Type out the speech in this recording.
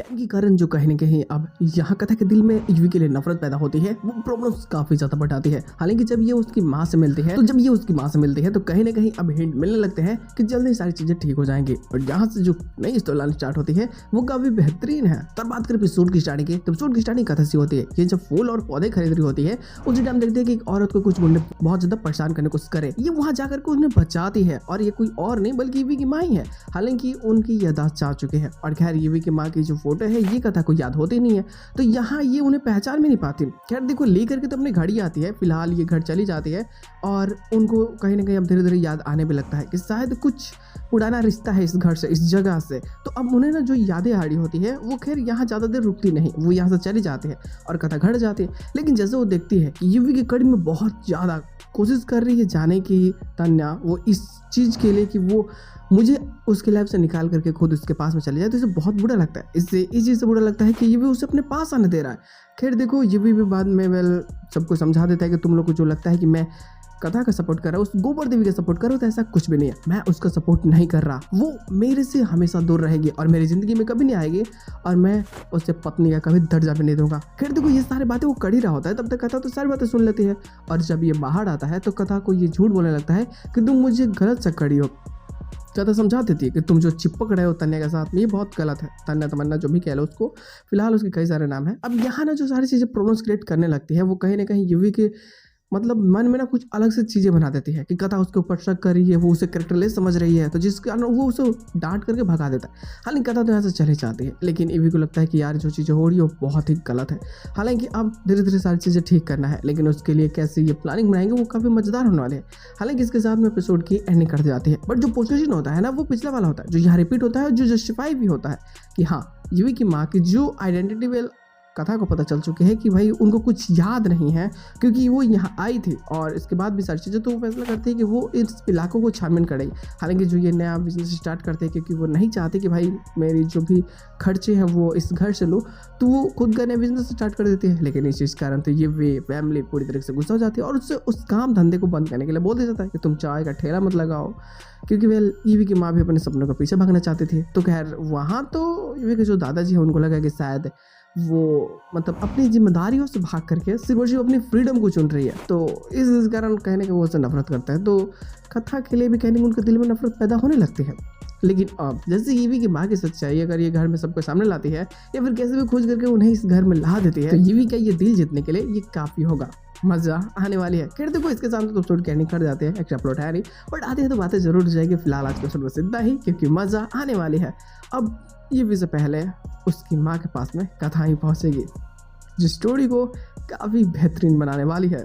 Time के कारण जो कहीं न कहीं अब यहाँ कथा के दिल में यूवी के लिए नफरत पैदा होती है, वो प्रॉब्लम्स काफ़ी ज़्यादा बढ़ाती है। हालाँकि जब ये उसकी माँ से मिलती है तो कहीं न कहीं अब हिंट मिलने लगते हैं कि जल्दी सारी चीज़ें ठीक हो जाएँगी और यहाँ से जो नई स्टोरी लाइन स्टार्ट होती है वो काफ़ी बेहतरीन है। तब बात करें एपिसोड की स्टार्टिंग की, तो एपिसोड की स्टार्टिंग कथा सी होती है। ये जब फूल और पौधे खरीद रही होती है, उसी टाइम देखते हैं कि एक औरत को कुछ गुंडे बहुत ज़्यादा परेशान करने की कोशिश करे। ये वहाँ जाकर के उन्हें बचाती है और ये कोई और नहीं बल्कि यूवी की माँ ही है। हालांकि उनकी याददाश्त जा चुके हैं और खैर यूवी की माँ की जो फोटो है ये कथा को याद होती नहीं है, तो यहाँ ये उन्हें पहचान भी नहीं पाती। खैर देखो, लेकर के तो अपनी घड़ी आती है, फिलहाल ये घर चली जाती है और उनको कहीं ना कहीं अब धीरे धीरे याद आने भी लगता है कि शायद कुछ पुराना रिश्ता है इस घर से, इस जगह से। तो अब उन्हें ना जो यादें आ रही होती है वो खैर यहाँ ज़्यादा देर रुकती नहीं, वो यहाँ से चली जाती है और कथा घट जाती है। लेकिन जैसे वो देखती है कि यूवी की कड़ी में बहुत ज़्यादा कोशिश कर रही है जाने की तन्या, वो इस चीज़ के लिए कि वो मुझे उसके लैब से निकाल करके खुद उसके पास में चले जाए, तो इसे बहुत बुरा लगता है। इससे इस चीज़ से बुरा लगता है कि ये भी उसे अपने पास आने दे रहा है। खैर देखो, ये भी बाद में सबको समझा देता है कि तुम लोग को जो लगता है कि मैं कथा का सपोर्ट कर रहा हूँ, उस गोबर देवी का सपोर्ट कर रहा हूँ, तो ऐसा कुछ भी नहीं है। मैं उसका सपोर्ट नहीं कर रहा, वो मेरे से हमेशा दूर रहेगी और मेरी ज़िंदगी में कभी नहीं आएगी और मैं उससे पत्नी का कभी दर्जा भी नहीं दूंगा। खैर देखो, ये सारी बातें वो कर ही रहा होता है, तब तक कथा तो सारी बातें सुन लेती है और जब ये बाहर आता है तो कथा को ये झूठ बोलने लगता है कि तुम मुझे गलत चक्कड़ी हो। कथा समझा देती है कि तुम जो चिपक रहे हो तन्या के साथ में ये बहुत गलत है। तन्या तमन्ना जो भी कह लो उसको, फिलहाल उसके कई सारे नाम हैं। अब यहाँ ना जो सारी चीज़ें प्रॉब्लम्स क्रिएट करने लगती है वो कहीं ना कहीं यूवी के मन में ना कुछ अलग से चीज़ें बना देती है कि कथा उसके ऊपर शक कर रही है, वो उसे कैरेक्टरलेस समझ रही है, तो जिस कारण वो उसे डांट करके भगा देता है। हालांकि कथा तो यहाँ से चली जाती है, लेकिन यूवी को लगता है कि यार जो चीज़ें हो रही है वो बहुत ही गलत है। हालांकि अब धीरे धीरे सारी चीज़ें ठीक करना है, लेकिन उसके लिए कैसे ये प्लानिंग बनाएंगे वो काफ़ी मजेदार होने वाले हैं। हालांकि इसके साथ में एपिसोड की एंडिंग कर जाती है, बट जो पोजीशन होता है ना वो पिछला वाला होता है, जो यहाँ रिपीट होता है, जो जस्टिफाई भी होता है कि हाँ, यूवी की माँ की जो आइडेंटिटी कथा को पता चल चुके हैं कि भाई उनको कुछ याद नहीं है क्योंकि वो यहाँ आई थी और इसके बाद भी सारी चीज़ें, तो वो फैसला करते हैं कि वो इस इलाकों को छानबीन करेगी। हालांकि जो ये नया बिजनेस स्टार्ट करते हैं क्योंकि वो नहीं चाहते कि भाई मेरी जो भी खर्चे हैं वो इस घर से लो, तो वो खुद का नया बिजनेस स्टार्ट कर देते हैं। लेकिन इस चीज़ कारण तो ये वे फैमिली पूरी तरीके से गुस्सा हो जाती है और उससे उस काम धंधे को बंद करने के लिए बोल दिया जाता है कि तुम चाय का ठेला मत लगाओ, क्योंकि यूवी की माँ भी अपने सपनों के पीछे भागना चाहती थी। तो खैर वहाँ तो यूवी के जो दादाजी हैं उनको लगा कि शायद वो अपनी जिम्मेदारियों से भाग करके सिर्फ और सिर्फ अपनी फ्रीडम को चुन रही है, तो इस कारण कहने के वो उससे नफरत करता है। तो कथा के लिए भी कहने के उनके दिल में नफरत पैदा होने लगती है। लेकिन अब जैसे यूवी की माँ की सच्चाई अगर ये घर में सबको सामने लाती है या फिर कैसे भी खोज करके उन्हें इस घर में ला देती है, तो यूवी का ये दिल जीतने के लिए ये काफ़ी होगा, मजा आने वाली है। खैर देखो, इसके सामने तो एपिसोड कहने कर जाते हैं, एक्स्ट्रा प्लॉट है नहीं, बट आते हैं तो बातें जरूर जाएगी। फिलहाल आज के एपिसोड बस इतना ही, क्योंकि मजा आने वाली है। अब यूवी से पहले उसकी माँ के पास में कथा ही पहुंचेगी, जो स्टोरी को काफ़ी बेहतरीन बनाने वाली है।